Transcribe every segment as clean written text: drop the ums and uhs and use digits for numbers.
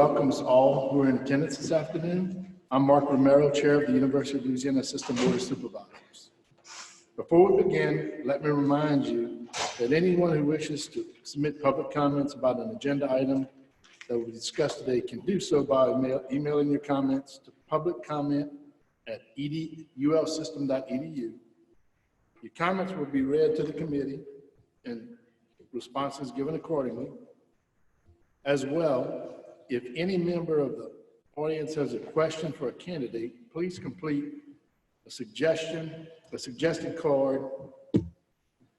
welcomes all who are in attendance this afternoon. I'm Mark Romero, Chair of the University of Louisiana Assistant Board of Supervisors. Before we begin, let me remind you that anyone who wishes to submit public comments about an agenda item that we discussed today can do so by emailing your comments to publiccomment@ulsystem.edu. Your comments will be read to the committee and responses given accordingly. As well, if any member of the audience has a question for a candidate, please complete a suggested card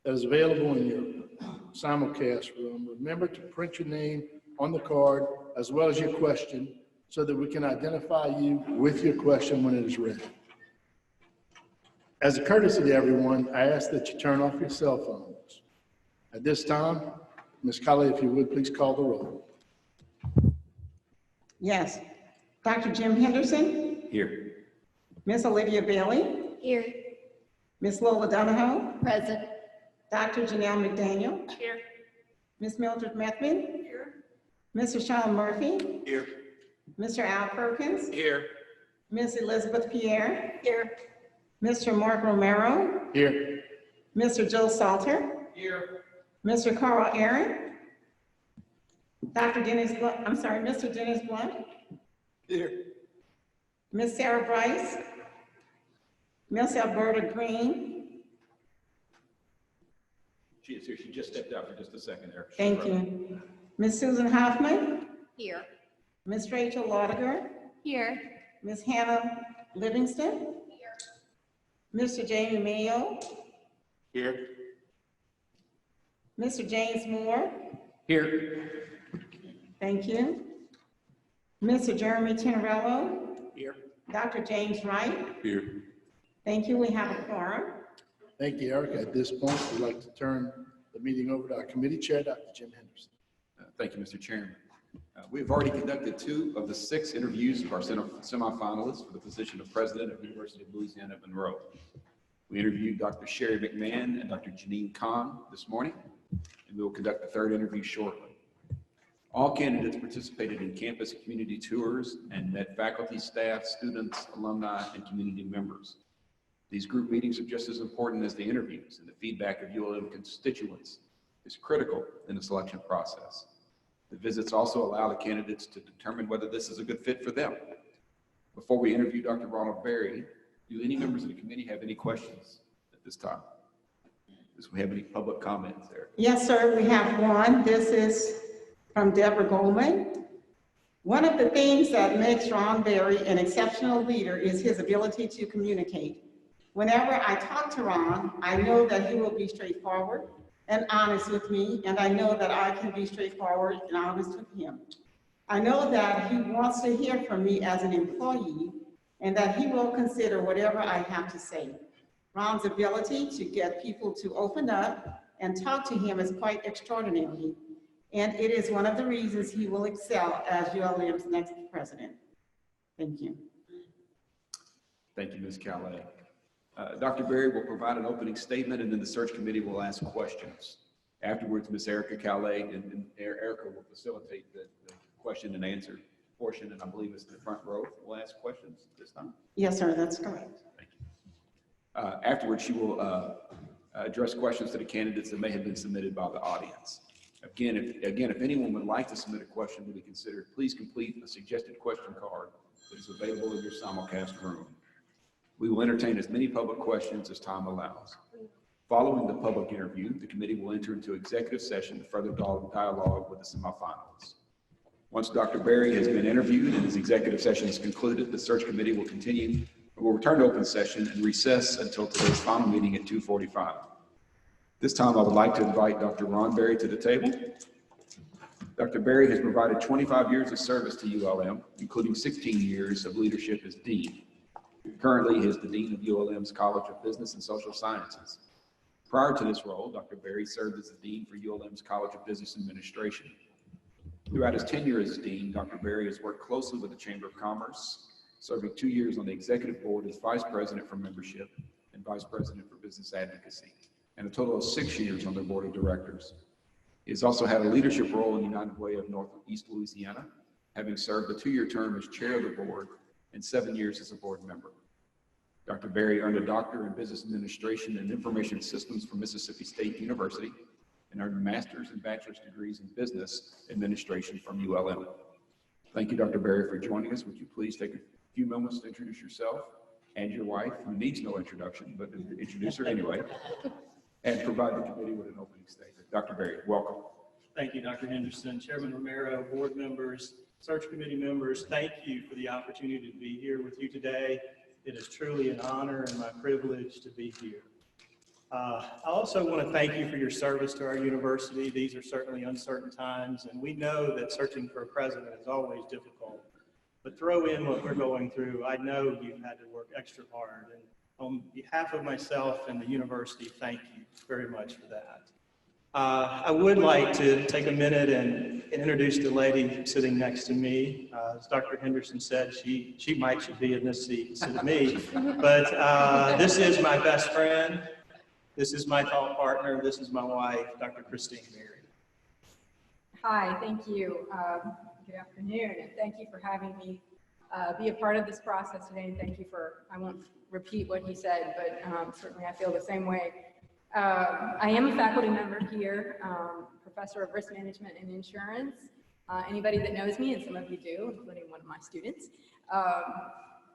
that is available in your simulcast room. Remember to print your name on the card as well as your question so that we can identify you with your question when it is read. As a courtesy to everyone, I ask that you turn off your cell phones. At this time, Ms. Colley, if you would, please call the roll. Yes. Dr. Jim Henderson? Here. Ms. Olivia Bailey? Here. Ms. Lola Donahoe? Present. Dr. Janelle McDaniel? Here. Ms. Mildred Methvin? Here. Mr. Sean Murphy? Here. Mr. Al Perkins? Here. Ms. Elizabeth Pierre? Here. Mr. Mark Romero? Here. Mr. Joe Salter? Here. Mr. Carl Aaron? Mr. Dennis Blunt? Here. Ms. Sarah Bryce? Ms. Alberta Green? She is here. She just stepped out for just a second there. Thank you. Ms. Susan Hoffman? Here. Ms. Rachel Laudiger? Here. Ms. Hannah Livingston? Here. Mr. Jamie Mayo? Here. Mr. James Moore? Here. Thank you. Mr. Jeremy Tenorello? Here. Dr. James Wright? Here. Thank you. We have a quorum. Thank you, Erica. At this point, we'd like to turn the meeting over to our committee chair, Dr. Jim Henderson. Thank you, Mr. Chairman. We have already conducted 2 of the 6 interviews of our semifinalists for the position of president of the University of Louisiana at Monroe. We interviewed Dr. Sherry McMahon and Dr. Janine Kahn this morning, and we will conduct the 3rd interview shortly. All candidates participated in campus community tours and met faculty, staff, students, alumni, and community members. These group meetings are just as important as the interviews, and the feedback of ULM constituents is critical in the selection process. The visits also allow the candidates to determine whether this is a good fit for them. Before we interview Dr. Ronald Berry, do any members of the committee have any questions at this time? Do we have any public comments there? Yes, sir. We have one. This is from Deborah Goldman. One of the things that makes Ron Berry an exceptional leader is his ability to communicate. Whenever I talk to Ron, I know that he will be straightforward and honest with me, and I know that I can be straightforward and honest with him. I know that he wants to hear from me as an employee and that he will consider whatever I have to say. Ron's ability to get people to open up and talk to him is quite extraordinary, and it is one of the reasons he will excel as ULM's next president. Thank you. Thank you, Ms. Calais. Dr. Berry will provide an opening statement, and then the search committee will ask questions. Afterwards, Ms. Erica Calais and Erica will facilitate the question and answer portion, and I believe it's the front row will ask questions this time. Yes, sir, that's correct. Thank you. Afterwards, she will address questions to the candidates that may have been submitted by the audience. Again, if anyone would like to submit a question to be considered, please complete a suggested question card that is available in your simulcast room. We will entertain as many public questions as time allows. Following the public interview, the committee will enter into executive session to further dialogue with the semifinalists. Once Dr. Berry has been interviewed and his executive session is concluded, the search committee will continue, will return to open session and recess until today's final meeting at 2:45. This time, I would like to invite Dr. Ron Berry to the table. Dr. Berry has provided 25 years of service to ULM, including 16 years of leadership as dean. Currently, he is the dean of ULM's College of Business and Social Sciences. Prior to this role, Dr. Berry served as the dean for ULM's College of Business Administration. Throughout his tenure as dean, Dr. Berry has worked closely with the Chamber of Commerce, serving 2 years on the executive board as vice president for membership and vice president for business advocacy, and a total of 6 years on their board of directors. He has also had a leadership role in United Way of Northeast Louisiana having served a 2-year term as chair of the board and 7 years as a board member. Dr. Berry earned a doctorate in business administration and information systems from Mississippi State University and earned master's and bachelor's degrees in business administration from ULM. Thank you, Dr. Berry, for joining us. Would you please take a few moments to introduce yourself and your wife, who needs no introduction, but introduce her anyway, and provide the committee with an opening statement. Dr. Berry, welcome. Thank you, Dr. Henderson, Chairman Romero, board members, search committee members. Thank you for the opportunity to be here with you today. It is truly an honor and my privilege to be here. I also want to thank you for your service to our university. These are certainly uncertain times, and we know that searching for a president is always difficult. But throw in what we're going through, I know you've had to work extra hard. And on behalf of myself and the university, thank you very much for that. I would like to take a minute and introduce the lady sitting next to me. As Dr. Henderson said, she should be in this seat instead of me. But this is my best friend. This is my thought partner. This is my wife, Dr. Christine Berry. Hi, thank you. Good afternoon, and thank you for having me be a part of this process today. And thank you for, I won't repeat what he said, but certainly I feel the same way. I am a faculty member here, professor of risk management and insurance. Anybody that knows me, and some of you do, including one of my students,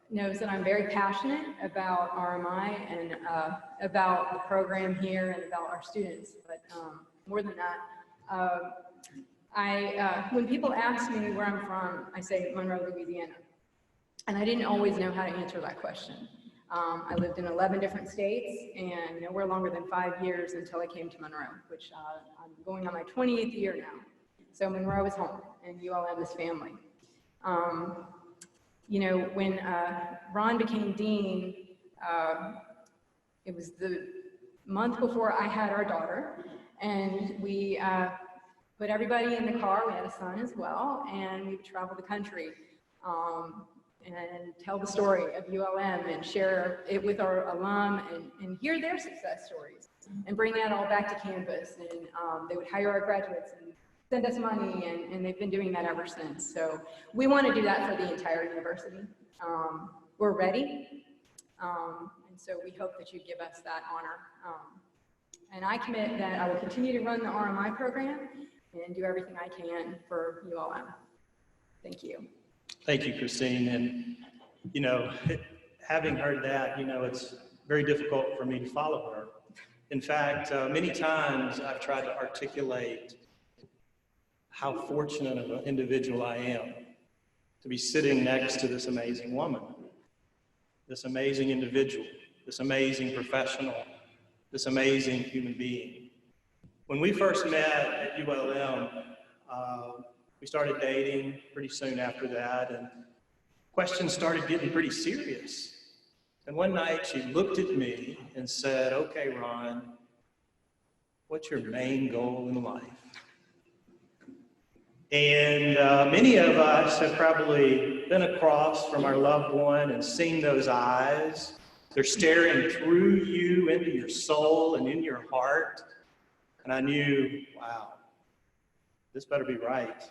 knows that I'm very passionate about RMI and about the program here and about our students. But more than that, when people ask me where I'm from, I say Monroe, Louisiana. And I didn't always know how to answer that question. I lived in 11 different states and nowhere longer than 5 years until I came to Monroe, which I'm going on my 28th year now. So Monroe is home and ULM is family. When Ron became dean, it was the month before I had our daughter, and we put everybody in the car. We had a son as well, and we would travel the country and tell the story of ULM and share it with our alum and hear their success stories and bring that all back to campus. And they would hire our graduates and send us money, and they've been doing that ever since. So we want to do that for the entire university. We're ready, and so we hope that you give us that honor. And I commit that I will continue to run the RMI program and do everything I can for ULM. Thank you. Thank you, Christine. And, having heard that, it's very difficult for me to follow her. In fact, many times I've tried to articulate how fortunate of an individual I am to be sitting next to this amazing woman, this amazing individual, this amazing professional, this amazing human being. When we first met at ULM, we started dating pretty soon after that, and questions started getting pretty serious. And one night she looked at me and said, "Okay, Ron, what's your main goal in life?" And many of us have probably been across from our loved one and seen those eyes. They're staring through you into your soul and in your heart. And I knew, wow, this better be right.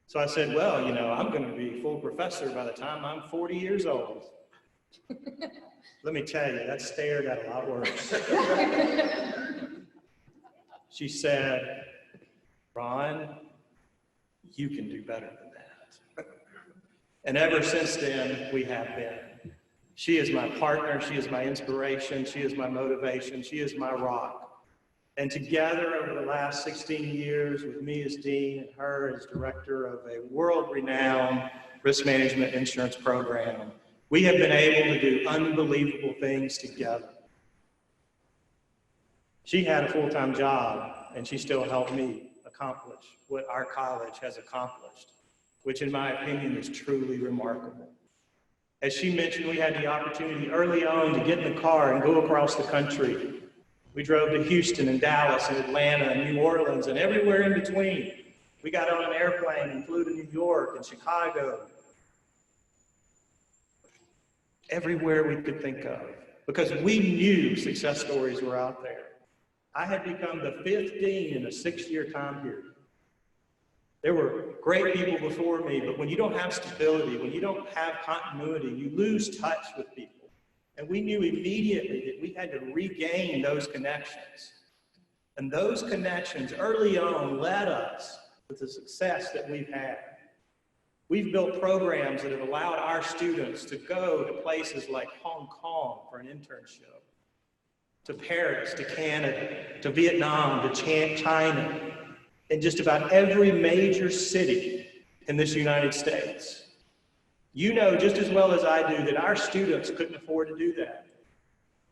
So I said, well, I'm going to be full professor by the time I'm 40 years old. Let me tell you, that stare got a lot worse. She said, Ron, you can do better than that. And ever since then, we have been. She is my partner. She is my inspiration. She is my motivation. She is my rock. And together over the last 16 years, with me as dean and her as director of a world-renowned risk management insurance program, we have been able to do unbelievable things together. She had a full-time job, and she still helped me accomplish what our college has accomplished, which in my opinion is truly remarkable. As she mentioned, we had the opportunity early on to get in the car and go across the country. We drove to Houston and Dallas and Atlanta and New Orleans and everywhere in between. We got on an airplane and flew to New York and Chicago. Everywhere we could think of, because we knew success stories were out there. I had become the 5th dean in a 6-year time period. There were great people before me, but when you don't have stability, when you don't have continuity, you lose touch with people. And we knew immediately that we had to regain those connections. And those connections early on led us to the success that we've had. We've built programs that have allowed our students to go to places like Hong Kong for an internship, to Paris, to Canada, to Vietnam, to China, in just about every major city in this United States. You know just as well as I do that our students couldn't afford to do that.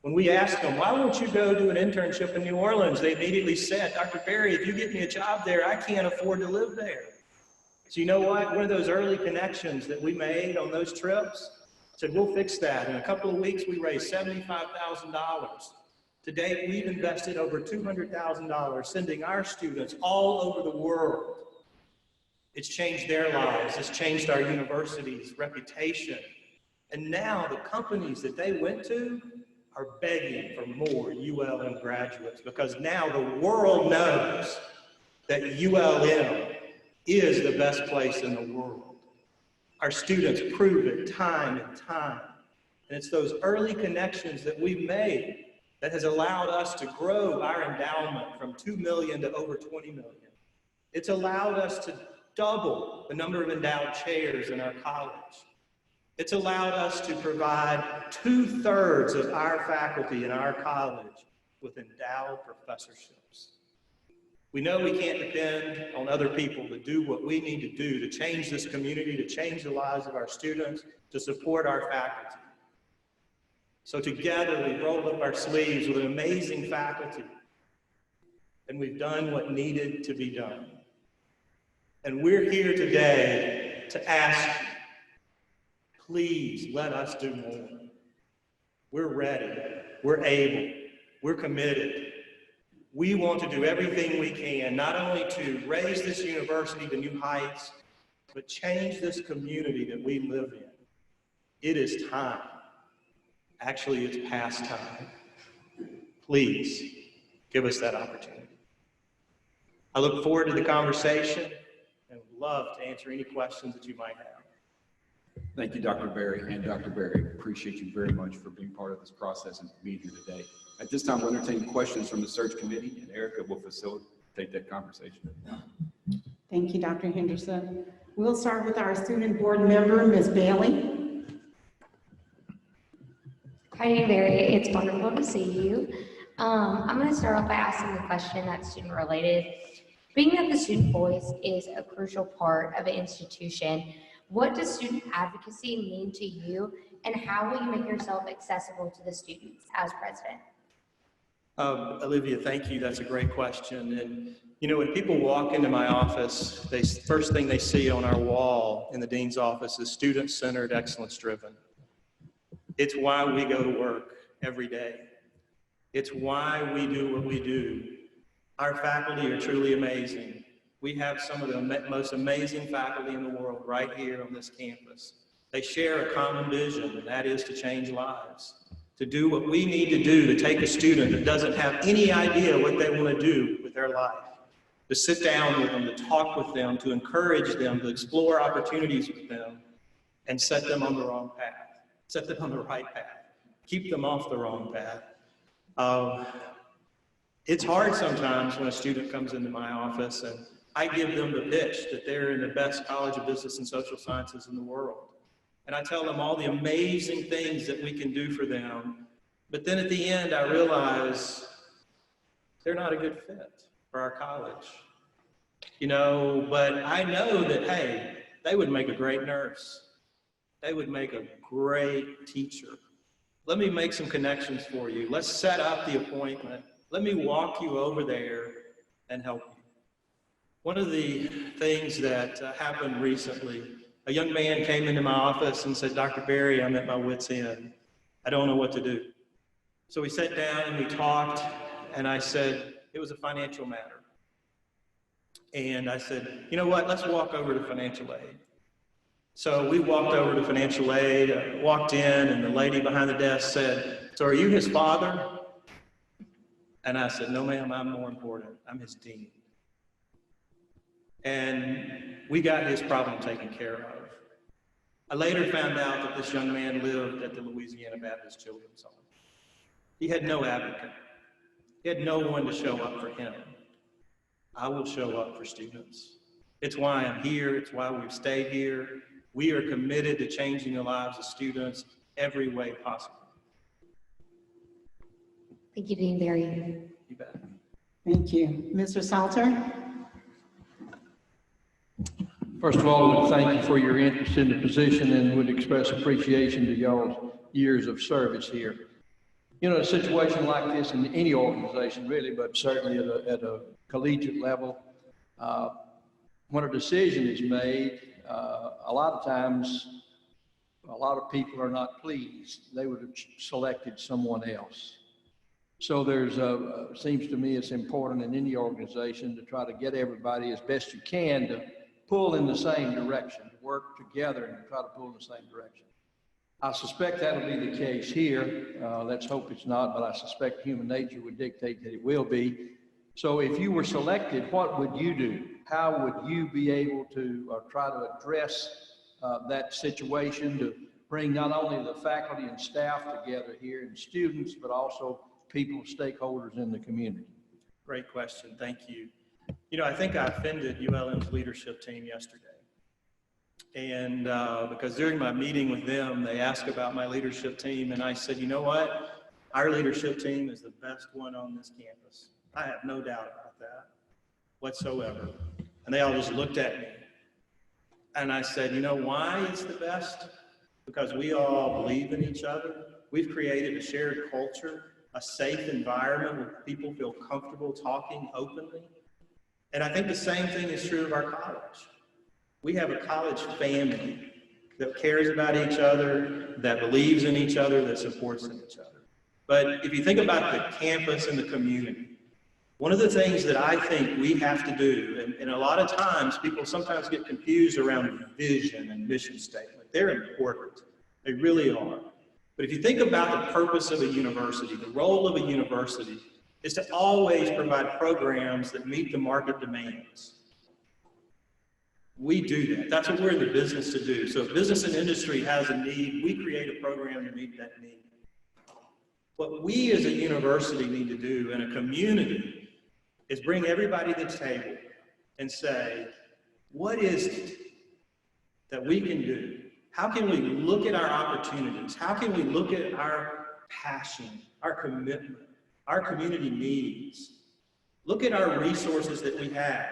When we asked them, why won't you go do an internship in New Orleans? They immediately said, Dr. Berry, if you get me a job there, I can't afford to live there. So you know what? One of those early connections that we made on those trips said, we'll fix that. In a couple of weeks, we raised $75,000. To date, we've invested over $200,000 sending our students all over the world. It's changed their lives. It's changed our university's reputation. And now the companies that they went to are begging for more ULM graduates because now the world knows that ULM is the best place in the world. Our students prove it time and time. And it's those early connections that we've made that has allowed us to grow our endowment from 2 million to over 20 million. It's allowed us to double the number of endowed chairs in our college. It's allowed us to provide 2/3 of our faculty in our college with endowed professorships. We know we can't depend on other people to do what we need to do to change this community, to change the lives of our students, to support our faculty. So together we rolled up our sleeves with an amazing faculty, and we've done what needed to be done. And we're here today to ask, please let us do more. We're ready, we're able, we're committed. We want to do everything we can, not only to raise this university to new heights, but change this community that we live in. It is time. Actually, it's past time. Please give us that opportunity. I look forward to the conversation and would love to answer any questions that you might have. Thank you, Dr. Berry. And Dr. Berry, appreciate you very much for being part of this process and being here today. At this time, we'll entertain questions from the search committee, and Erica will facilitate that conversation. Thank you, Dr. Henderson. We'll start with our student board member, Ms. Bailey. Hi, Dr. Berry. It's wonderful to see you. I'm going to start off by asking a question that's student related. Being that the student voice is a crucial part of an institution, what does student advocacy mean to you, and how will you make yourself accessible to the students as president? Olivia, thank you. That's a great question. And you know, when people walk into my office, first thing they see on our wall in the dean's office is student-centered, excellence-driven. It's why we go to work every day. It's why we do what we do. Our faculty are truly amazing. We have some of the most amazing faculty in the world right here on this campus. They share a common vision, and that is to change lives, to do what we need to do to take a student that doesn't have any idea what they want to do with their life, to sit down with them, to talk with them, to encourage them, to explore opportunities with them, and set them on the wrong path, set them on the right path, keep them off the wrong path. It's hard sometimes when a student comes into my office and I give them the pitch that they're in the best college of business and social sciences in the world. And I tell them all the amazing things that we can do for them. But then at the end, I realize they're not a good fit for our college. You know, but I know that, hey, they would make a great nurse. They would make a great teacher. Let me make some connections for you. Let's set up the appointment. Let me walk you over there and help you. One of the things that happened recently, a young man came into my office and said, Dr. Berry, I'm at my wit's end. I don't know what to do. So we sat down and we talked, and I said, it was a financial matter. And I said, you know what, let's walk over to financial aid. So we walked over to financial aid, walked in, and the lady behind the desk said, so are you his father? And I said, no, ma'am, I'm more important. I'm his dean. And we got his problem taken care of. I later found out that this young man lived at the Louisiana Baptist Children's Home. He had no advocate. He had no one to show up for him. I will show up for students. It's why I'm here. It's why we've stayed here. We are committed to changing the lives of students every way possible. Thank you, Dean Barry. You bet. Thank you. Mr. Salter? First of all, I would thank you for your interest in the position and would express appreciation to y'all's years of service here. You know, a situation like this in any organization really, but certainly at a collegiate level, when a decision is made, a lot of times, a lot of people are not pleased. They would have selected someone else. So there's seems to me it's important in any organization to try to get everybody as best you can to pull in the same direction, to work together and try to pull in the same direction. I suspect that'll be the case here. Let's hope it's not, but I suspect human nature would dictate that it will be. So if you were selected, what would you do? How would you be able to try to address that situation to bring not only the faculty and staff together here and students, but also people, stakeholders in the community? Great question. Thank you. You know, I think I offended ULM's leadership team yesterday. And because during my meeting with them, they asked about my leadership team, and I said, you know what? Our leadership team is the best one on this campus. I have no doubt about that whatsoever. And they all just looked at me. And I said, you know why it's the best? Because we all believe in each other. We've created a shared culture, a safe environment where people feel comfortable talking openly. And I think the same thing is true of our college. We have a college family that cares about each other, that believes in each other, that supports each other. But if you think about the campus and the community, one of the things that I think we have to do, and a lot of times people sometimes get confused around vision and mission statement. They're important. They really are. But if you think about the purpose of a university, the role of a university is to always provide programs that meet the market demands. We do that. That's what we're in the business to do. So if business and industry has a need, we create a program to meet that need. What we as a university need to do in a community is bring everybody to the table and say, what is it that we can do? How can we look at our opportunities? How can we look at our passion, our commitment, our community needs? Look at our resources that we have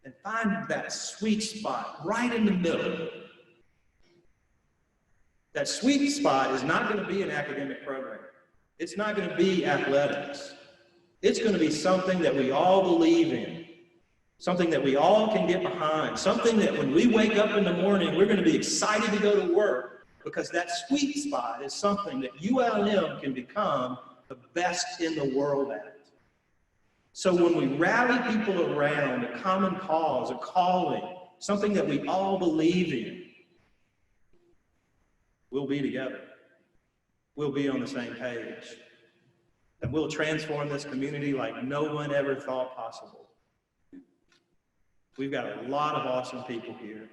and find that sweet spot right in the middle. That sweet spot is not going to be an academic program. It's not going to be athletics. It's going to be something that we all believe in, something that we all can get behind, something that when we wake up in the morning, we're going to be excited to go to work because that sweet spot is something that ULM can become the best in the world at. So when we rally people around a common cause, a calling, something that we all believe in, we'll be together. We'll be on the same page. And we'll transform this community like no one ever thought possible. We've got a lot of awesome people here.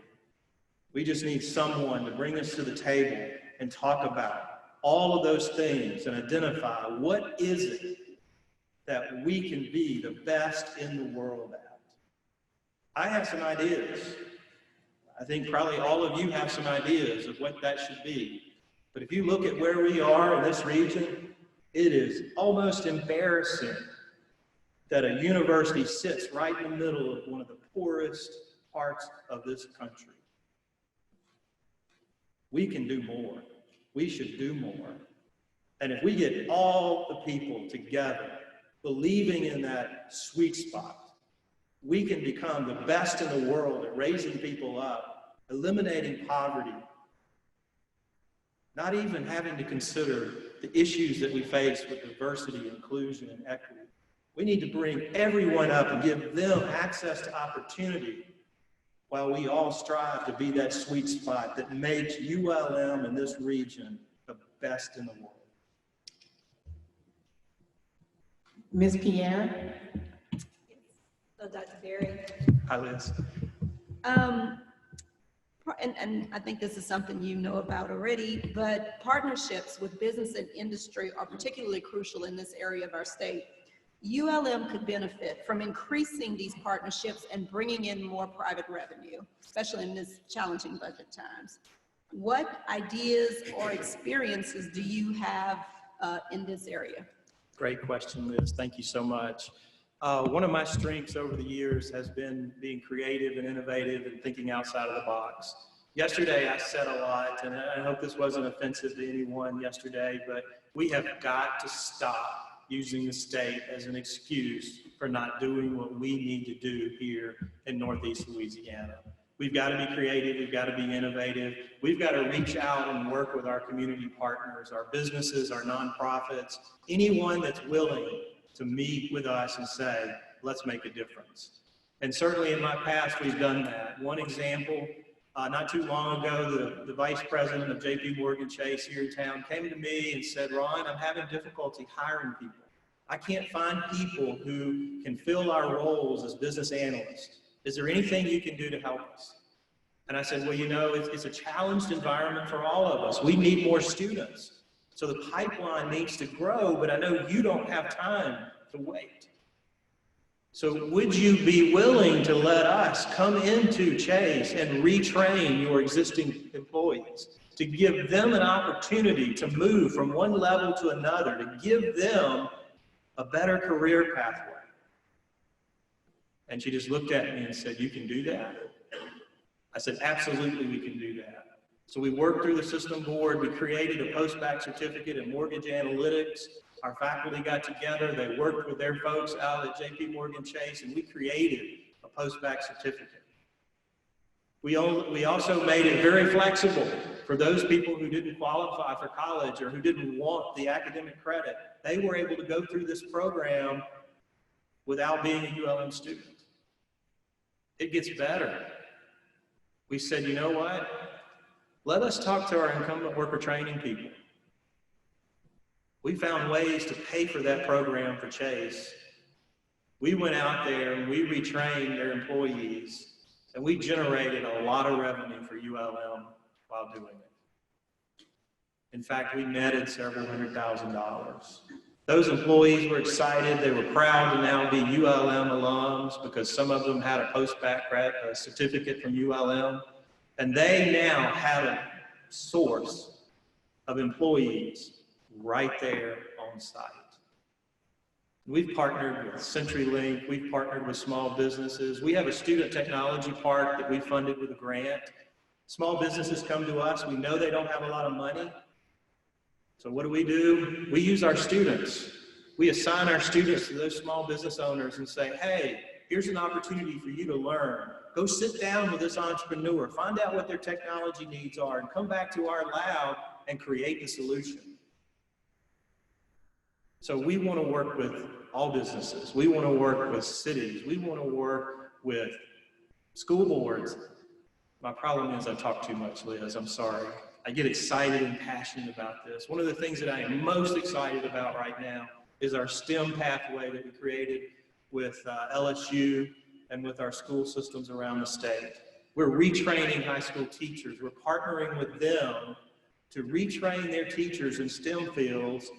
We just need someone to bring us to the table and talk about all of those things and identify what is it that we can be the best in the world at. I have some ideas. I think probably all of you have some ideas of what that should be. But if you look at where we are in this region, it is almost embarrassing that a university sits right in the middle of one of the poorest parts of this country. We can do more. We should do more. And if we get all the people together, believing in that sweet spot, we can become the best in the world at raising people up, eliminating poverty, not even having to consider the issues that we face with diversity, inclusion, and equity. We need to bring everyone up and give them access to opportunity while we all strive to be that sweet spot that makes ULM in this region the best in the world. Ms. Pierre? So Dr. Berry, Hi, Liz. And I think this is something you know about already, but partnerships with business and industry are particularly crucial in this area of our state. ULM could benefit from increasing these partnerships and bringing in more private revenue, especially in this challenging budget times. What ideas or experiences do you have in this area? Great question, Liz. Thank you so much. One of my strengths over the years has been being creative and innovative and thinking outside of the box. Yesterday, I said a lot, and I hope this wasn't offensive to anyone yesterday, but we have got to stop using the state as an excuse for not doing what we need to do here in Northeast Louisiana. We've got to be creative, we've got to be innovative, we've got to reach out and work with our community partners, our businesses, our nonprofits, anyone that's willing to meet with us and say, let's make a difference. And certainly in my past, we've done that. One example, not too long ago, the vice president of JP Morgan Chase here in town came to me and said, Ron, I'm having difficulty hiring people. I can't find people who can fill our roles as business analysts. Is there anything you can do to help us? And I said, well, you know, it's a challenged environment for all of us. We need more students. So the pipeline needs to grow, but I know you don't have time to wait. So would you be willing to let us come into Chase and retrain your existing employees, to give them an opportunity to move from one level to another, to give them a better career pathway? And she just looked at me and said, you can do that? I said, absolutely, we can do that. So we worked through the system board. We created a post-bac certificate in mortgage analytics. Our faculty got together. They worked with their folks out at JP Morgan Chase, and we created a post-bac certificate. We also made it very flexible for those people who didn't qualify for college or who didn't want the academic credit. They were able to go through this program without being a ULM student. It gets better. We said, you know what? Let us talk to our incumbent worker training people. We found ways to pay for that program for Chase. We went out there and we retrained their employees, and we generated a lot of revenue for ULM while doing it. In fact, we netted several $100,000. Those employees were excited. They were proud to now be ULM alums because some of them had a post-bac certificate from ULM. And they now had a source of employees right there on site. We've partnered with CenturyLink. We've partnered with small businesses. We have a student technology park that we funded with a grant. Small businesses come to us. We know they don't have a lot of money. So what do? We use our students. We assign our students to those small business owners and say, hey, here's an opportunity for you to learn. Go sit down with this entrepreneur, find out what their technology needs are, and come back to our lab and create the solution. So we want to work with all businesses. We want to work with cities. We want to work with school boards. My problem is I talk too much, Liz. I'm sorry. I get excited and passionate about this. One of the things that I am most excited about right now is our STEM pathway that we created with LSU and with our school systems around the state. We're retraining high school teachers. We're partnering with them to retrain their teachers in STEM fields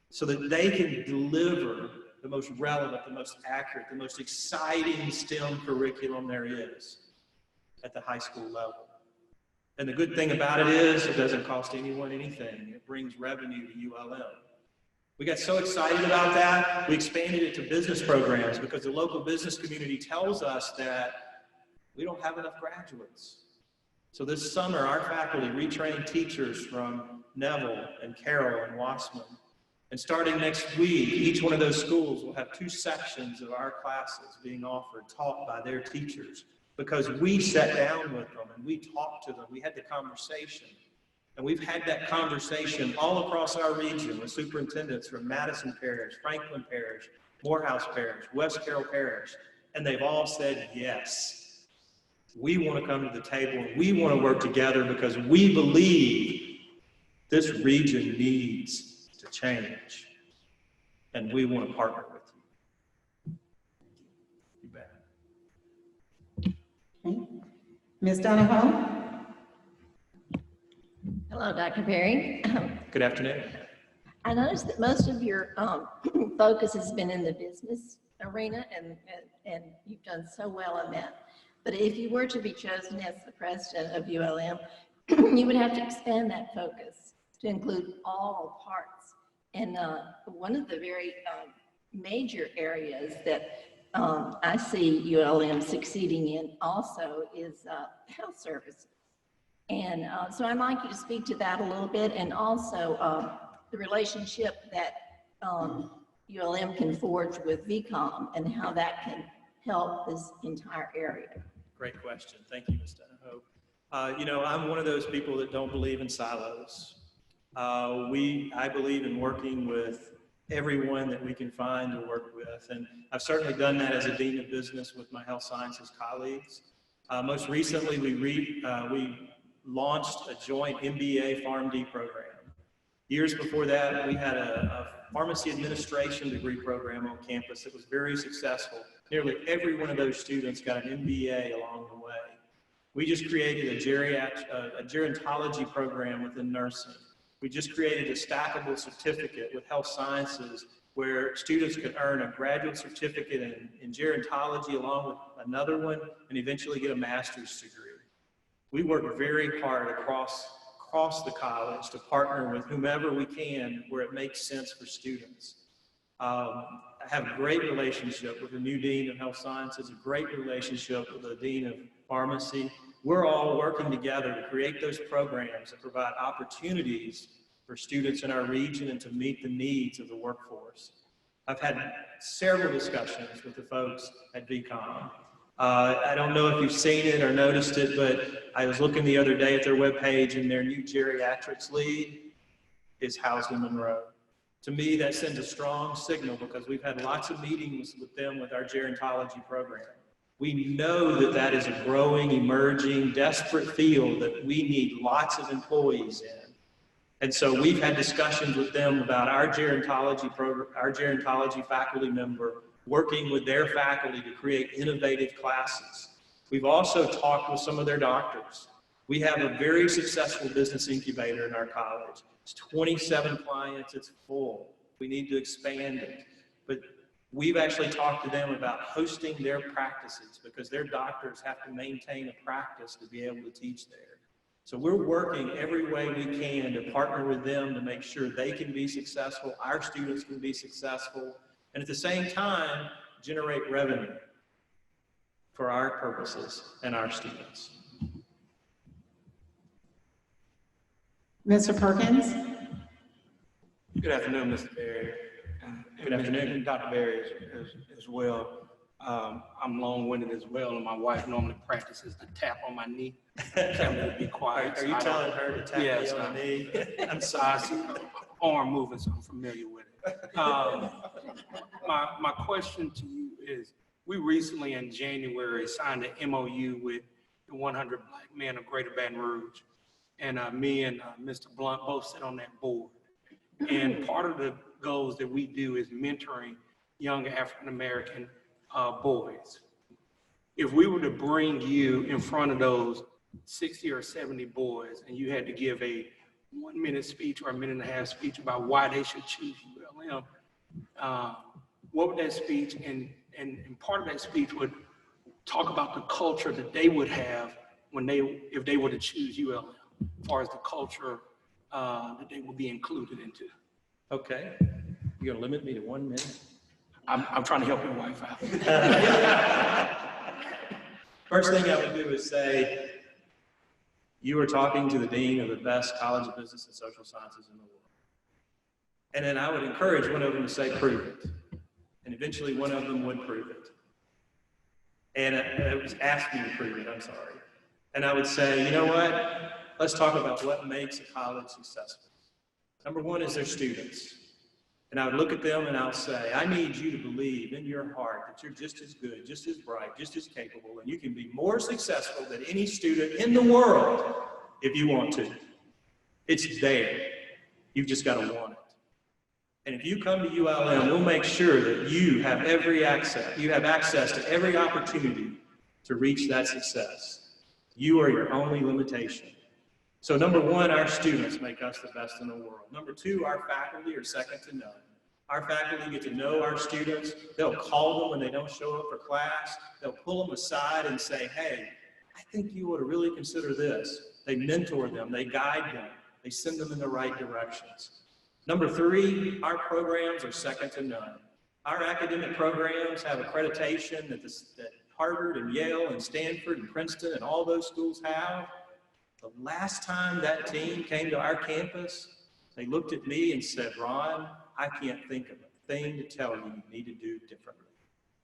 so that they can deliver the most relevant, the most accurate, the most exciting STEM curriculum there is at the high school level. And the good thing about it is it doesn't cost anyone anything. It brings revenue to ULM. We got so excited about that, we expanded it to business programs because the local business community tells us that we don't have enough graduates. So this summer, our faculty retrained teachers from Neville and Carroll and Wassman. And starting next week, each one of those schools will have 2 sections of our classes being offered, taught by their teachers, because we sat down with them and we talked to them. We had the conversation. And we've had that conversation all across our region with superintendents from Madison Parish, Franklin Parish, Morehouse Parish, West Carroll Parish, and they've all said yes. We want to come to the table and we want to work together because we believe this region needs to change, and we want to partner with you. You bet. Okay. Ms. Donovan? Hello, Dr. Perry. Good afternoon. I noticed that most of your focus has been in the business arena, and you've done so well in that. But if you were to be chosen as the president of ULM, you would have to expand that focus to include all parts. And one of the very major areas that I see ULM succeeding in also is health services. And so I'd like you to speak to that a little bit, and also the relationship that ULM can forge with VCOM and how that can help this entire area. Great question. Thank you, Ms. Donahoe. You know, I'm one of those people that don't believe in silos. I believe in working with everyone that we can find to work with. And I've certainly done that as a dean of business with my health sciences colleagues. Most recently, we launched a joint MBA PharmD program. Years before that, we had a pharmacy administration degree program on campus that was very successful. Nearly every one of those students got an MBA along the way. We just created a gerontology program within nursing. We just created a stackable certificate with health sciences where students could earn a graduate certificate in gerontology along with another one and eventually get a master's degree. We work very hard across the college to partner with whomever we can where it makes sense for students. I have a great relationship with the new dean of health sciences, a great relationship with the dean of pharmacy. We're all working together to create those programs that provide opportunities for students in our region and to meet the needs of the workforce. I've had several discussions with the folks at VCOM. I don't know if you've seen it or noticed it, but I was looking the other day at their webpage, and their new geriatrics lead is housed in Monroe. To me, that sends a strong signal because we've had lots of meetings with them with our gerontology program. We know that that is a growing, emerging, desperate field that we need lots of employees in. And so we've had discussions with them about our gerontology program, our gerontology faculty member working with their faculty to create innovative classes. We've also talked with some of their doctors. We have a very successful business incubator in our college. It's 27 clients, it's full. We need to expand it. But we've actually talked to them about hosting their practices because their doctors have to maintain a practice to be able to teach there. So we're working every way we can to partner with them to make sure they can be successful, our students can be successful, and at the same time, generate revenue for our purposes and our students. Mr. Perkins? Good afternoon, Mr. Berry. Good afternoon. And Dr. Berry as well. I'm long-winded as well, and my wife normally practices to tap on my knee. Tell me to be quiet. Are you telling her to tap me on the knee? I'm sorry. I see arm moving, so I'm familiar with it. My question to you is, we recently in January signed an MOU with the 100 Black Men of Greater Baton Rouge. And me and Mr. Blunt both sit on that board. And part of the goals that we do is mentoring young African-American boys. If we were to bring you in front of those 60 or 70 boys and you had to give a 1-minute speech or a 1.5-minute speech about why they should choose ULM, what would that speech, and part of that speech would talk about the culture that they would have if they were to choose ULM, as far as the culture that they will be included into. Okay. You're gonna limit me to 1 minute? I'm trying to help your wife out. First thing I would do is say, you are talking to the dean of the best college of business and social sciences in the world. And then I would encourage one of them to say, prove it. And eventually one of them would prove it. And it was asked me to prove it, I'm sorry. And I would say, you know what? Let's talk about what makes a college successful. Number one is their students. And I would look at them and I'll say, I need you to believe in your heart that you're just as good, just as bright, just as capable, and you can be more successful than any student in the world if you want to. It's there. You've just got to want it. And if you come to ULM, we'll make sure that you have access to every opportunity to reach that success. You are your only limitation. So number one, our students make us the best in the world. Number two, our faculty are second to none. Our faculty get to know our students. They'll call them when they don't show up for class. They'll pull them aside and say, hey, I think you ought to really consider this. They mentor them, they guide them, they send them in the right directions. Number three, our programs are second to none. Our academic programs have accreditation that Harvard and Yale and Stanford and Princeton and all those schools have. The last time that team came to our campus, they looked at me and said, Ron, I can't think of a thing to tell you need to do differently.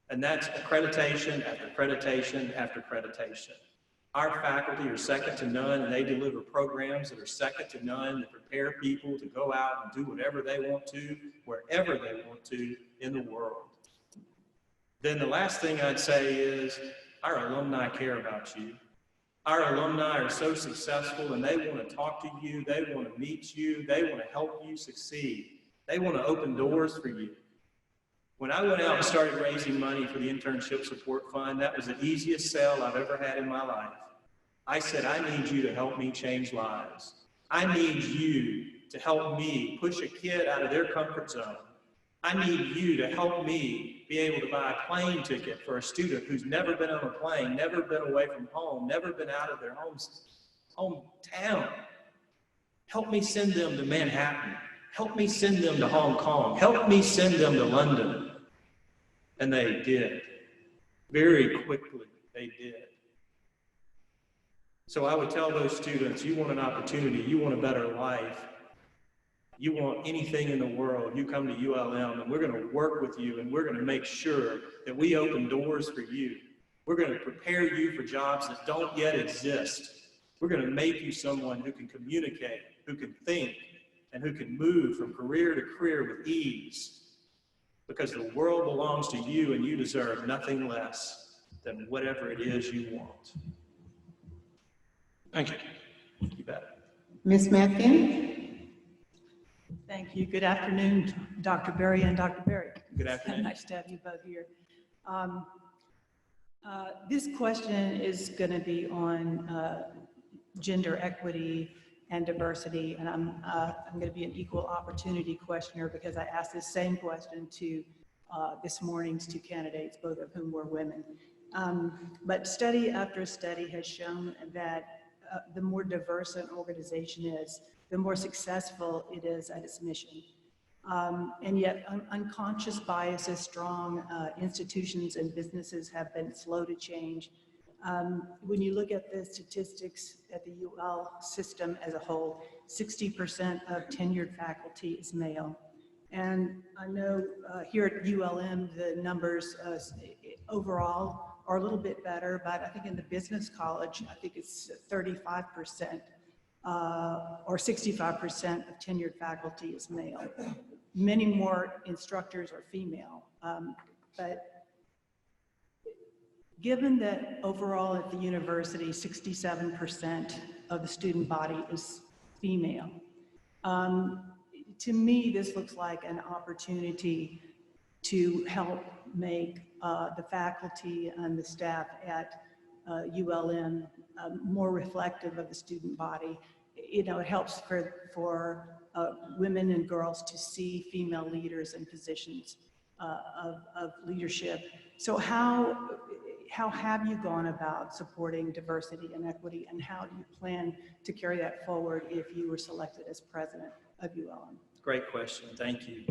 And that's accreditation after accreditation after accreditation. Our faculty are second to none, and they deliver programs that are second to none that prepare people to go out and do whatever they want to, wherever they want to in the world. Then the last thing I'd say is our alumni care about you. Our alumni are so successful, and they want to talk to you, they want to meet you, they want to help you succeed. They want to open doors for you. When I went out and started raising money for the Internship Support Fund, that was the easiest sell I've ever had in my life. I said, I need you to help me change lives. I need you to help me push a kid out of their comfort zone. I need you to help me be able to buy a plane ticket for a student who's never been on a plane, never been away from home, never been out of their hometown. Help me send them to Manhattan. Help me send them to Hong Kong. Help me send them to London. And they did. Very quickly, they did. So I would tell those students, you want an opportunity, you want a better life, you want anything in the world, you come to ULM, and we're going to work with you, and we're going to make sure that we open doors for you. We're going to prepare you for jobs that don't yet exist. We're going to make you someone who can communicate, who can think, and who can move from career to career with ease. Because the world belongs to you, and you deserve nothing less than whatever it is you want. Thank you. You bet. Ms. Metkin? Thank you. Good afternoon, Dr. Berry and Dr. Berry. Good afternoon. Nice to have you both here. This question is going to be on gender equity and diversity, and I'm going to be an equal opportunity questioner because I asked this same question to this morning's two candidates, both of whom were women. But study after study has shown that the more diverse an organization is, the more successful it is at its mission. And yet unconscious bias is strong. Institutions and businesses have been slow to change. When you look at the statistics at the UL system as a whole, 60% of tenured faculty is male. And I know here at ULM, the numbers overall are a little bit better, but I think in the business college, I think it's 35% or 65% of tenured faculty is male. Many more instructors are female, but given that overall at the university, 67% of the student body is female, to me, this looks like an opportunity to help make the faculty and the staff at ULM more reflective of the student body. You know, it helps for women and girls to see female leaders in positions of leadership. So how have you gone about supporting diversity and equity, and how do you plan to carry that forward if you were selected as president of ULM? Great question, thank you.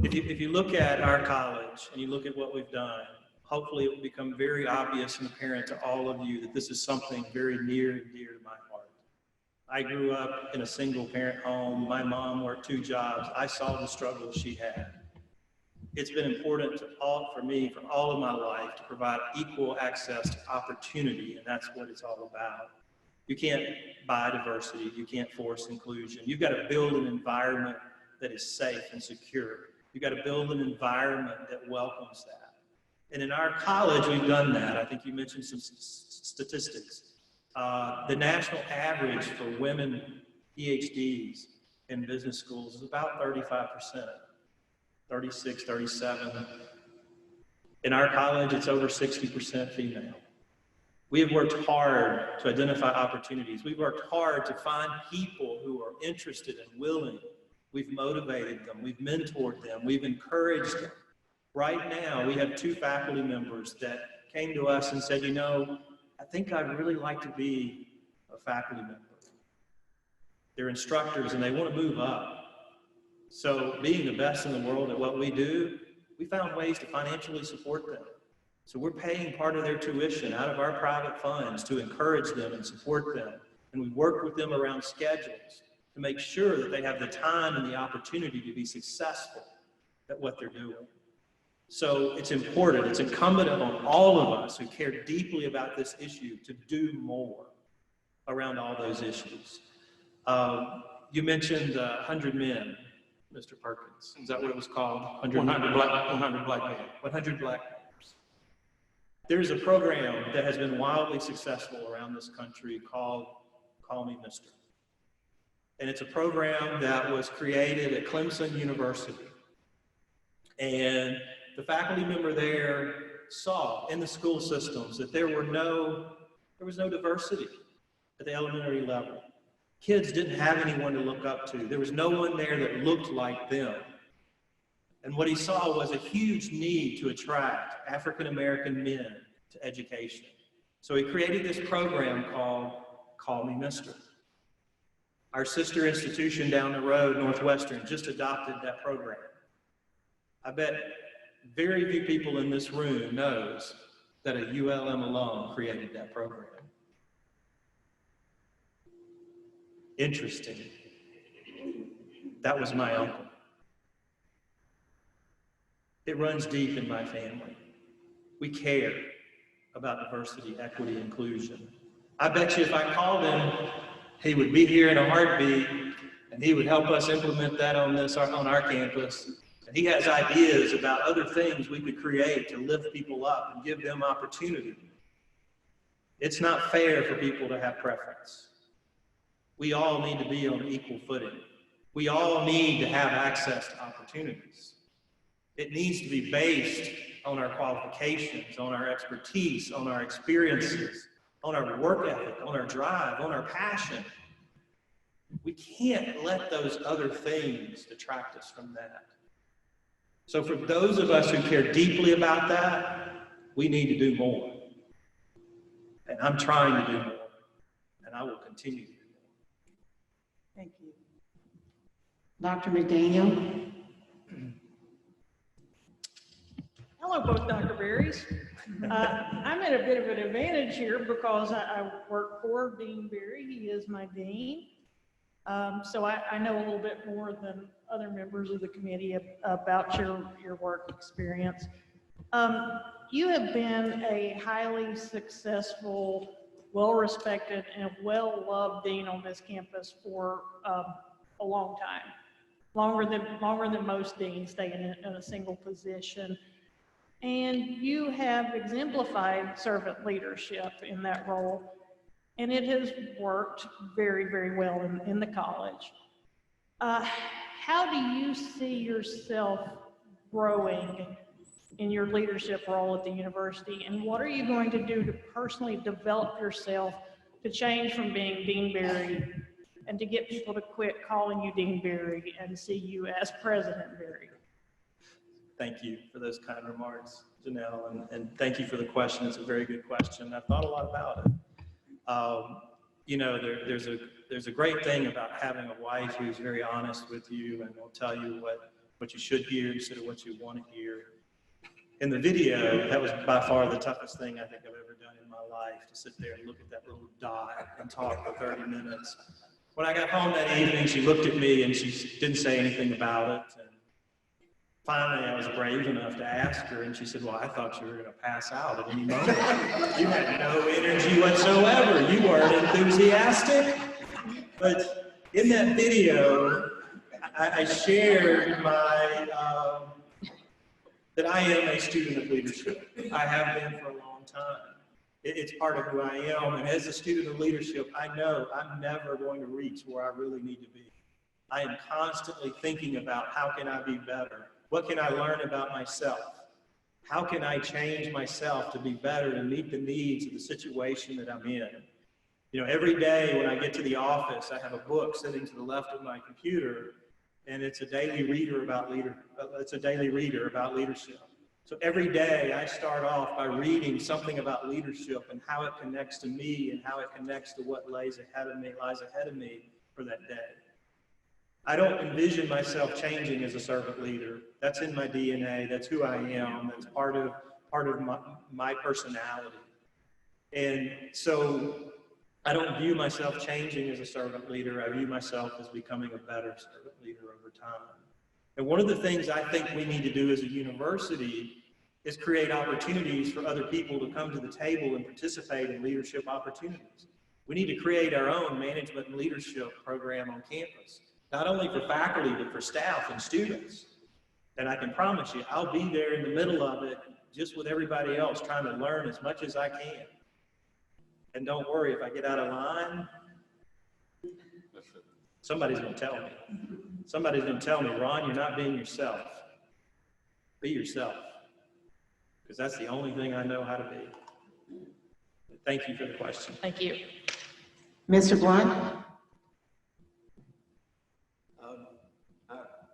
If you look at our college and you look at what we've done, hopefully it will become very obvious and apparent to all of you that this is something very near and dear to my heart. I grew up in a single parent home. My mom worked 2 jobs. I saw the struggles she had. It's been important for me for all of my life to provide equal access to opportunity, and that's what it's all about. You can't buy diversity. You can't force inclusion. You've got to build an environment that is safe and secure. You've got to build an environment that welcomes that. And in our college, we've done that. I think you mentioned some statistics. The national average for women PhDs in business schools is about 35%, 36, 37. In our college, it's over 60% female. We have worked hard to identify opportunities. We've worked hard to find people who are interested and willing. We've motivated them. We've mentored them. We've encouraged them. Right now, we have 2 faculty members that came to us and said, you know, I think I'd really like to be a faculty member. They're instructors and they want to move up. So being the best in the world at what we do, we found ways to financially support them. So we're paying part of their tuition out of our private funds to encourage them and support them. And we work with them around schedules to make sure that they have the time and the opportunity to be successful at what they're doing. So it's important, it's incumbent on all of us who care deeply about this issue to do more around all those issues. You mentioned 100 men, Mr. Perkins. Is that what it was called? 100 black men. 100 black men. There's a program that has been wildly successful around this country called Call Me Mr. And it's a program that was created at Clemson University. And the faculty member there saw in the school systems that there was no diversity at the elementary level. Kids didn't have anyone to look up to. There was no one there that looked like them. And what he saw was a huge need to attract African-American men to education. So he created this program called Call Me Mr. Our sister institution down the road, Northwestern, just adopted that program. I bet very few people in this room knows that a ULM alum created that program. Interesting. That was my uncle. It runs deep in my family. We care about diversity, equity, inclusion. I bet you if I called him, he would be here in a heartbeat, and he would help us implement that on our campus. And he has ideas about other things we could create to lift people up and give them opportunity. It's not fair for people to have preference. We all need to be on equal footing. We all need to have access to opportunities. It needs to be based on our qualifications, on our expertise, on our experiences, on our work ethic, on our drive, on our passion. We can't let those other things detract us from that. So for those of us who care deeply about that, we need to do more. And I'm trying to do more, and I will continue to do more. Thank you. Dr. McDaniel. Hello, both Dr. Berries. I'm at a bit of an advantage here because I work for Dean Berry. He is my dean. So I know a little bit more than other members of the committee about your work experience. You have been a highly successful, well-respected, and well-loved dean on this campus for a long time, longer than most deans stay in a single position. And you have exemplified servant leadership in that role, and it has worked very, very well in the college. How do you see yourself growing in your leadership role at the university, and what are you going to do to personally develop yourself to change from being Dean Berry and to get people to quit calling you Dean Berry and see you as President Berry? Thank you for those kind remarks, Janelle, and thank you for the question. It's a very good question. I've thought a lot about it. You know, there's a great thing about having a wife who's very honest with you and will tell you what you should hear instead of what you want to hear. In the video, that was by far the toughest thing I think I've ever done in my life, to sit there and look at that little dot and talk for 30 minutes. When I got home that evening, she looked at me and she didn't say anything about it. And finally, I was brave enough to ask her, and she said, well, I thought you were going to pass out at any moment. You had no energy whatsoever. You weren't enthusiastic. But in that video, I shared that I am a student of leadership. I have been for a long time. It's part of who I am. And as a student of leadership, I know I'm never going to reach where I really need to be. I am constantly thinking about how can I be better? What can I learn about myself? How can I change myself to be better and meet the needs of the situation that I'm in? You know, every day when I get to the office, I have a book sitting to the left of my computer, and it's a daily reader about leadership. So every day I start off by reading something about leadership and how it connects to me and how it connects to what lies ahead of me for that day. I don't envision myself changing as a servant leader. That's in my DNA. That's who I am. That's part of my personality. And so I don't view myself changing as a servant leader. I view myself as becoming a better servant leader over time. And one of the things I think we need to do as a university is create opportunities for other people to come to the table and participate in leadership opportunities. We need to create our own management and leadership program on campus, not only for faculty, but for staff and students. And I can promise you, I'll be there in the middle of it, just with everybody else, trying to learn as much as I can. And don't worry, if I get out of line, somebody's going to tell me. Somebody's going to tell me, Ron, you're not being yourself. Be yourself. Because that's the only thing I know how to be. Thank you for the question. Thank you. Mr. Blunt?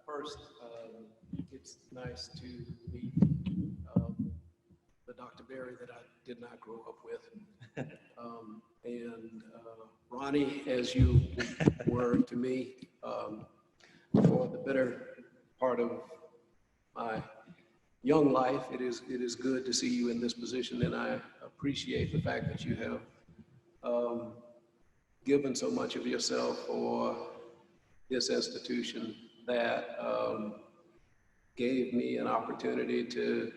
First, it's nice to meet the Dr. Berry that I did not grow up with. And Ronnie, as you were to me, for the better part of my young life, it is good to see you in this position, and I appreciate the fact that you have given so much of yourself for this institution that gave me an opportunity to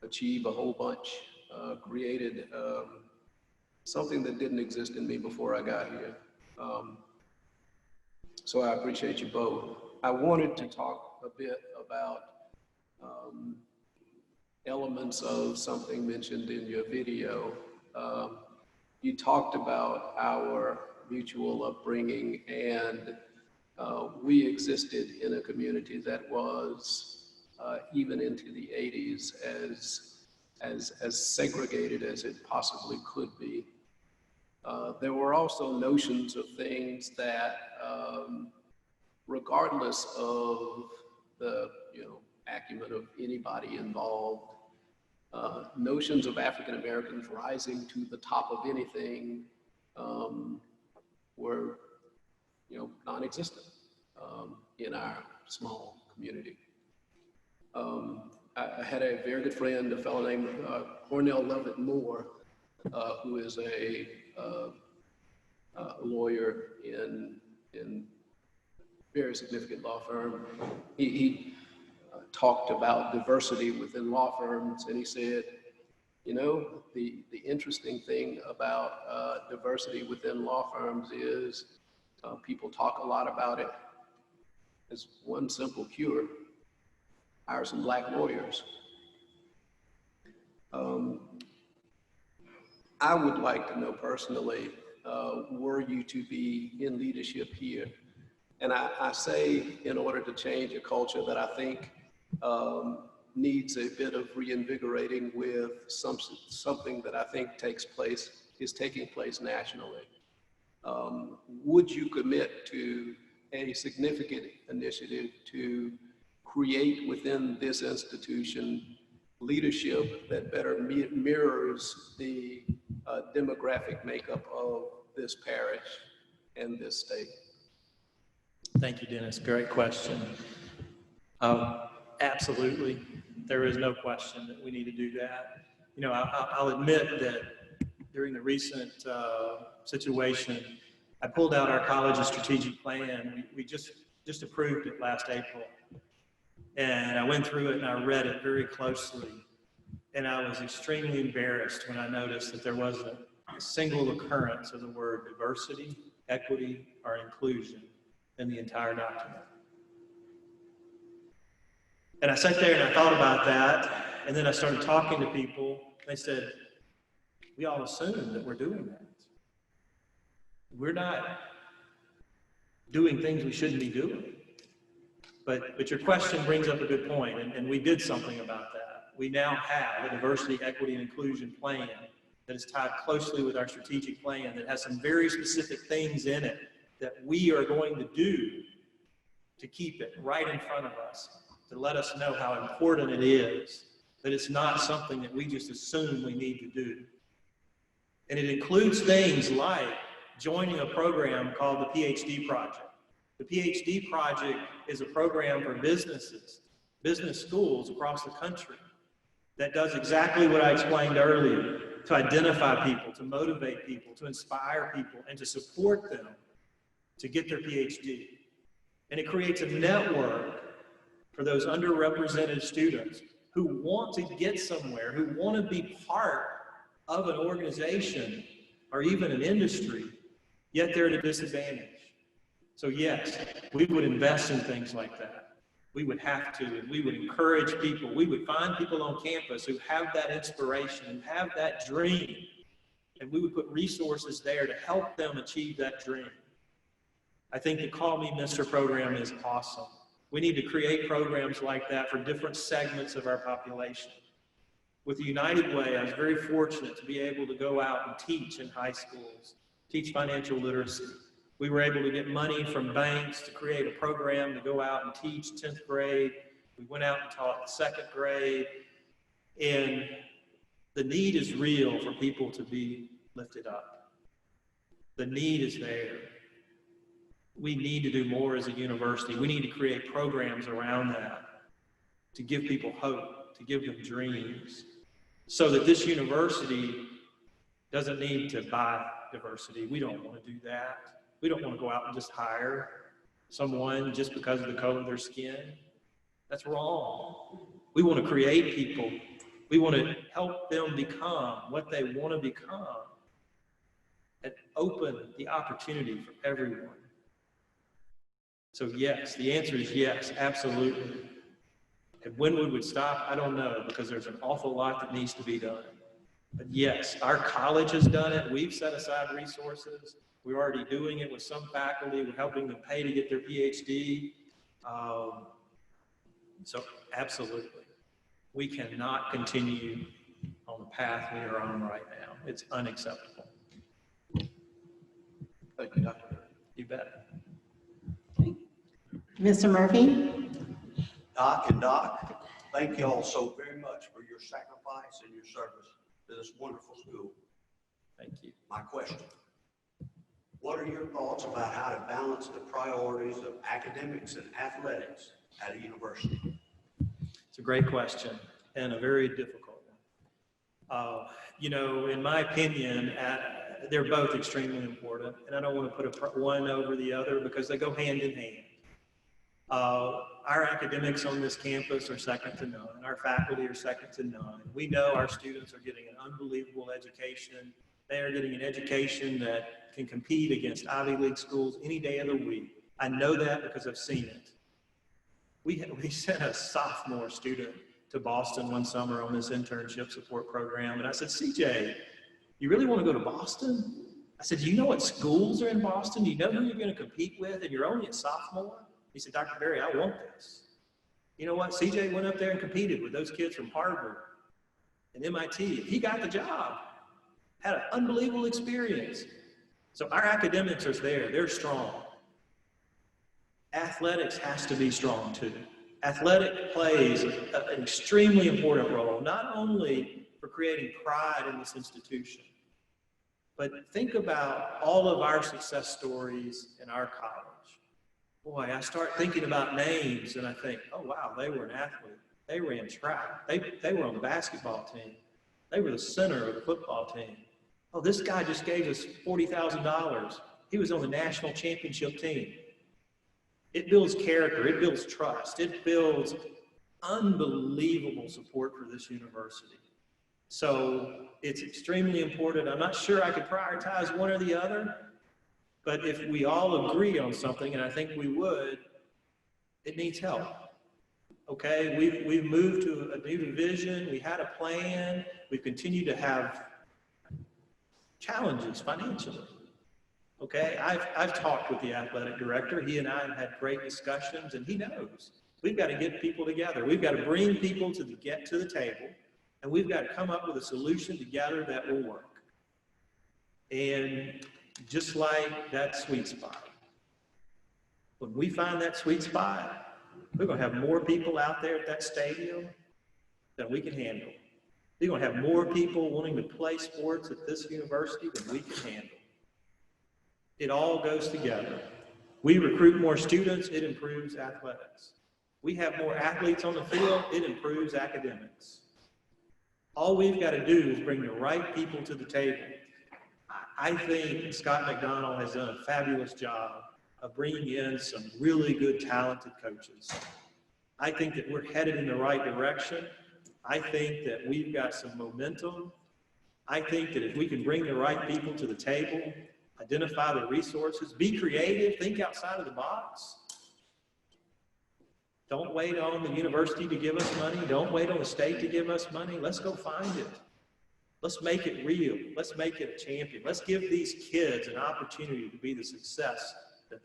achieve a whole bunch, created something that didn't exist in me before I got here. So I appreciate you both. I wanted to talk a bit about elements of something mentioned in your video. You talked about our mutual upbringing, and we existed in a community that was, even into the 80s, as segregated as it possibly could be. There were also notions of things that, regardless of the acumen of anybody involved, notions of African Americans rising to the top of anything were non-existent in our small community. I had a very good friend, a fellow named Cornell Lovett Moore, who is a lawyer in very significant law firm. He talked about diversity within law firms, and he said, the interesting thing about diversity within law firms is people talk a lot about it. There's one simple cure: hire some black lawyers. I would like to know personally, were you to be in leadership here? And I say in order to change a culture that I think needs a bit of reinvigorating with something that I think is taking place nationally. Would you commit to a significant initiative to create within this institution leadership that better mirrors the demographic makeup of this parish and this state? Thank you, Dennis. Great question. Absolutely. There is no question that we need to do that. I'll admit that during the recent situation, I pulled out our college's strategic plan. We just approved it last April. And I went through it and I read it very closely. And I was extremely embarrassed when I noticed that there wasn't a single occurrence of the word diversity, equity, or inclusion in the entire document. And I sat there and I thought about that, and then I started talking to people. They said, we all assume that we're doing that. We're not doing things we shouldn't be doing. But your question brings up a good point, and we did something about that. we now have a diversity, equity, and inclusion plan that is tied closely with our strategic plan that has some very specific things in it that we are going to do to keep it right in front of us, to let us know how important it is, that it's not something that we just assume we need to do. And it includes things like joining a program called the PhD Project. The PhD Project is a program for businesses, business schools across the country that does exactly what I explained earlier, to identify people, to motivate people, to inspire people, and to support them to get their PhD. And it creates a network for those underrepresented students who want to get somewhere, who want to be part of an organization or even an industry, yet they're at a disadvantage. So yes, we would invest in things like that. We would have to, and we would encourage people. We would find people on campus who have that inspiration and have that dream, and we would put resources there to help them achieve that dream. I think the Call Me Mr. program is awesome. We need to create programs like that for different segments of our population. With the United Way, I was very fortunate to be able to go out and teach in high schools, teach financial literacy. We were able to get money from banks to create a program to go out and teach 10th grade. We went out and taught 2nd grade. And the need is real for people to be lifted up. The need is there. We need to do more as a university. We need to create programs around that to give people hope, to give them dreams, so that this university doesn't need to buy diversity. We don't want to do that. We don't want to go out and just hire someone just because of the color of their skin. That's wrong. We want to create people. We want to help them become what they want to become and open the opportunity for everyone. So yes, the answer is yes, absolutely. And when we would stop, I don't know, because there's an awful lot that needs to be done. But yes, our college has done it. We've set aside resources. We're already doing it with some faculty. We're helping them pay to get their PhD. So absolutely, we cannot continue on the path we are on right now. It's unacceptable. Thank you, Dr. You bet. Mr. Murphy? Doc and Doc, thank you all so very much for your sacrifice and your service to this wonderful school. Thank you. My question, what are your thoughts about how to balance the priorities of academics and athletics at a university? It's a great question and a very difficult one. You know, in my opinion, they're both extremely important, and I don't want to put one over the other because they go hand in hand. Our academics on this campus are second to none. Our faculty are second to none. We know our students are getting an unbelievable education. They are getting an education that can compete against Ivy League schools any day of the week. I know that because I've seen it. We sent a sophomore student to Boston one summer on this internship support program, and I said, CJ, you really want to go to Boston? I said, do you know what schools are in Boston? Do you know who you're going to compete with? And you're only a sophomore? He said, Dr. Berry, I want this. You know what? CJ went up there and competed with those kids from Harvard and MIT. He got the job, had an unbelievable experience. So our academics are there. They're strong. Athletics has to be strong too. Athletic plays an extremely important role, not only for creating pride in this institution, but think about all of our success stories in our college. Boy, I start thinking about names and I think, oh wow, they were an athlete. They ran track. They were on the basketball team. They were the center of the football team. Oh, this guy just gave us $40,000. He was on the national championship team. It builds character, it builds trust, it builds unbelievable support for this university. So it's extremely important. I'm not sure I could prioritize one or the other, but if we all agree on something, and I think we would, it needs help. Okay, we've moved to a new division, we had a plan, we've continued to have challenges financially. Okay, I've talked with the athletic director. He and I have had great discussions, and he knows We've got to get people together. We've got to bring people to get to the table, and we've got to come up with a solution together that will work. And just like that sweet spot, when we find that sweet spot, we're going to have more people out there at that stadium than we can handle. We're going to have more people wanting to play sports at this university than we can handle. It all goes together. We recruit more students, it improves athletics. We have more athletes on the field, it improves academics. All we've got to do is bring the right people to the table. I think Scott McDonald has done a fabulous job of bringing in some really good, talented coaches. I think that we're headed in the right direction. I think that we've got some momentum. I think that if we can bring the right people to the table, identify the resources, be creative, think outside of the box. Don't wait on the university to give us money. Don't wait on the state to give us money. Let's go find it. Let's make it real. Let's make it a champion. Let's give these kids an opportunity to be the success that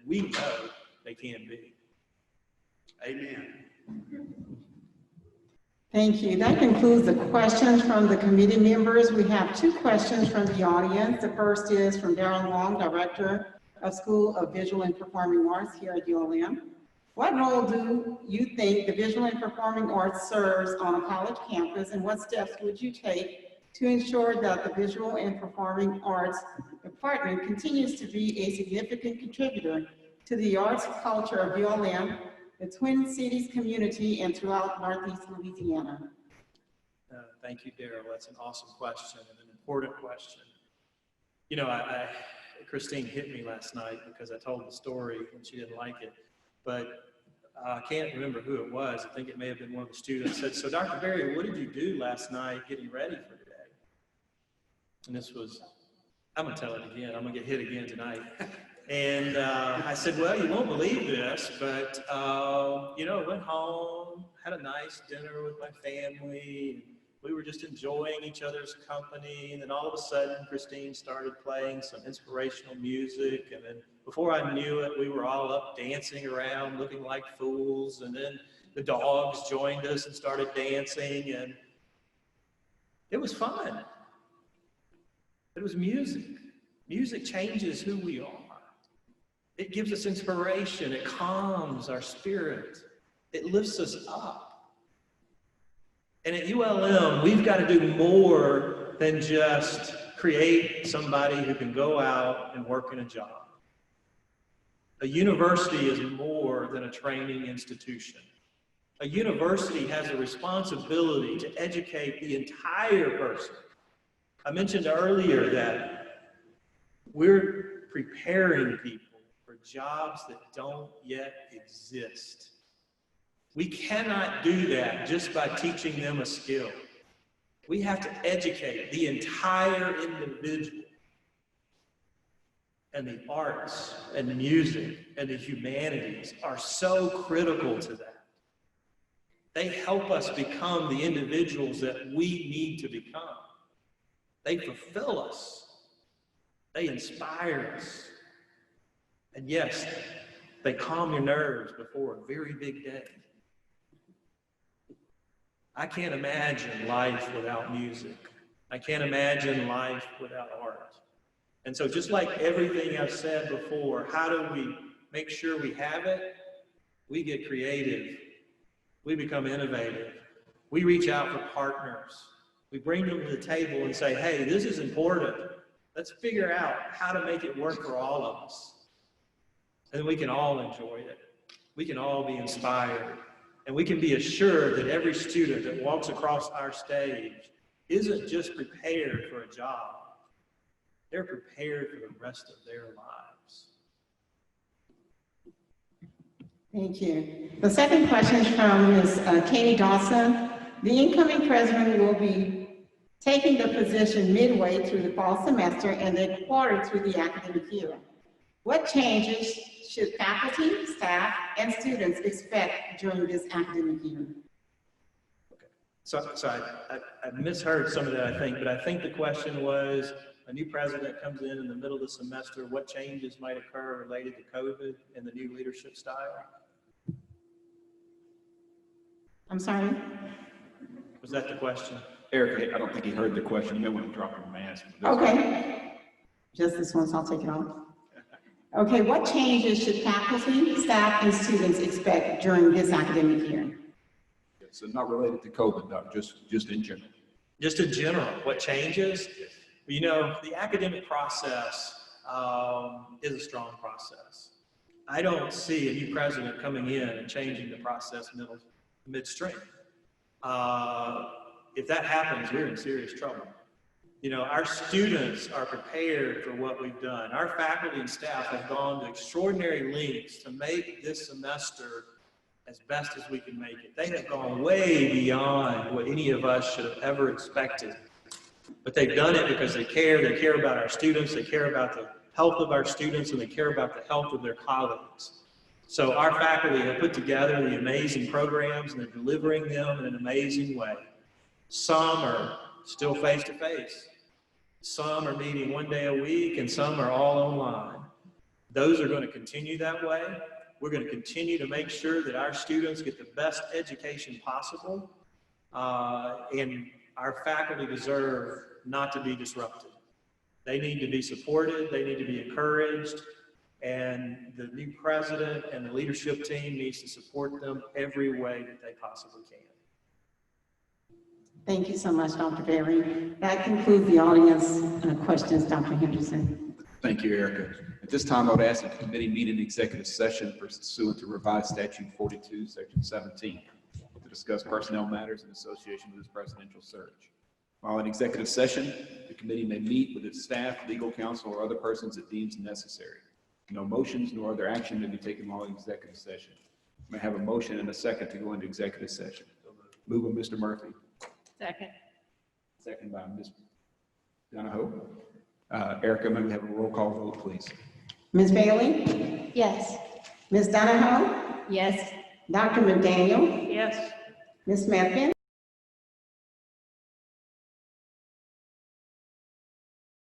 we know they can be. Amen. Thank you. That concludes the questions from the committee members. We have 2 questions from the audience. The first is from Darren Long, Director of School of Visual and Performing Arts here at ULM. What role do you think the visual and performing arts serves on a college campus, and what steps would you take to ensure that the visual and performing arts department continues to be a significant contributor to the arts culture of ULM, the Twin Cities community, and throughout Northeast Louisiana? Thank you, Daryl. That's an awesome question and an important question. You know, Christine hit me last night because I told the story and she didn't like it, but I can't remember who it was. I think it may have been one of the students said, "So Dr. Berry, what did you do last night getting ready for today?" And this was, I'm gonna tell it again. I'm gonna get hit again tonight. And I said, "Well, you won't believe this, but you know, went home, had a nice dinner with my family. We were just enjoying each other's company, and then all of a sudden, Christine started playing some inspirational music, and then before I knew it, we were all up dancing around, looking like fools, and then the dogs joined us and started dancing, and it was fun. It was music. Music changes who we are. It gives us inspiration. It calms our spirit. It lifts us up. And at ULM, we've got to do more than just create somebody who can go out and work in a job. A university is more than a training institution. A university has a responsibility to educate the entire person. I mentioned earlier that we're preparing people for jobs that don't yet exist. We cannot do that just by teaching them a skill. We have to educate the entire individual. And the arts and the music and the humanities are so critical to that. They help us become the individuals that we need to become. They fulfill us. They inspire us. And yes, they calm your nerves before a very big day. I can't imagine life without music. I can't imagine life without art. And so just like everything I've said before, how do we make sure we have it? We get creative. We become innovative. We reach out for partners. We bring them to the table and say, hey, this is important. Let's figure out how to make it work for all of us. And then we can all enjoy it. We can all be inspired. And we can be assured that every student that walks across our stage isn't just prepared for a job. They're prepared for the rest of their lives. Thank you. The second question is from Ms. Katie Dawson. The incoming president will be taking the position midway through the fall semester and then quarter through the academic year. What changes should faculty, staff, and students expect during this academic year? Okay. So I misheard some of that, I think, but I think the question was, a new president comes in the middle of the semester, what changes might occur related to COVID and the new leadership style? I'm sorry? Was that the question? Eric, I don't think he heard the question. You may want to drop your mask. Okay. Just this one, so I'll take it off. Okay, what changes should faculty, staff, and students expect during this academic year? So not related to COVID, Doc, just in general. Just in general, what changes? You know, the academic process is a strong process. I don't see a new president coming in and changing the process midstream. If that happens, we're in serious trouble. You know, our students are prepared for what we've done. Our faculty and staff have gone to extraordinary lengths to make this semester as best as we can make it. They have gone way beyond what any of us should have ever expected. But they've done it because they care about our students, they care about the health of our students, and they care about the health of their colleagues. So our faculty have put together the amazing programs, and they're delivering them in an amazing way. Some are still face-to-face. Some are meeting one day a week, and some are all online. Those are going to continue that way. We're going to continue to make sure that our students get the best education possible, and our faculty deserve not to be disrupted. They need to be supported, they need to be encouraged, and the new president and the leadership team needs to support them every way that they possibly can. Thank you so much, Dr. Berry. That concludes the audience questions, Dr. Henderson. Thank you, Erica. At this time, I would ask that the committee meet in executive session pursuant to revised statute 42, section 17, to discuss personnel matters in association with this presidential search. While in executive session, the committee may meet with its staff, legal counsel, or other persons it deems necessary. No motions nor other action may be taken while in executive session. May I have a motion and a second to go into executive session? Move by Mr. Murphy. Second. Second by Ms. Donahoe. Erica, may we have a roll call vote, please? Ms. Bailey? Yes. Ms. Donahoe? Yes. Dr. McDaniel? Yes. Ms. Methvin?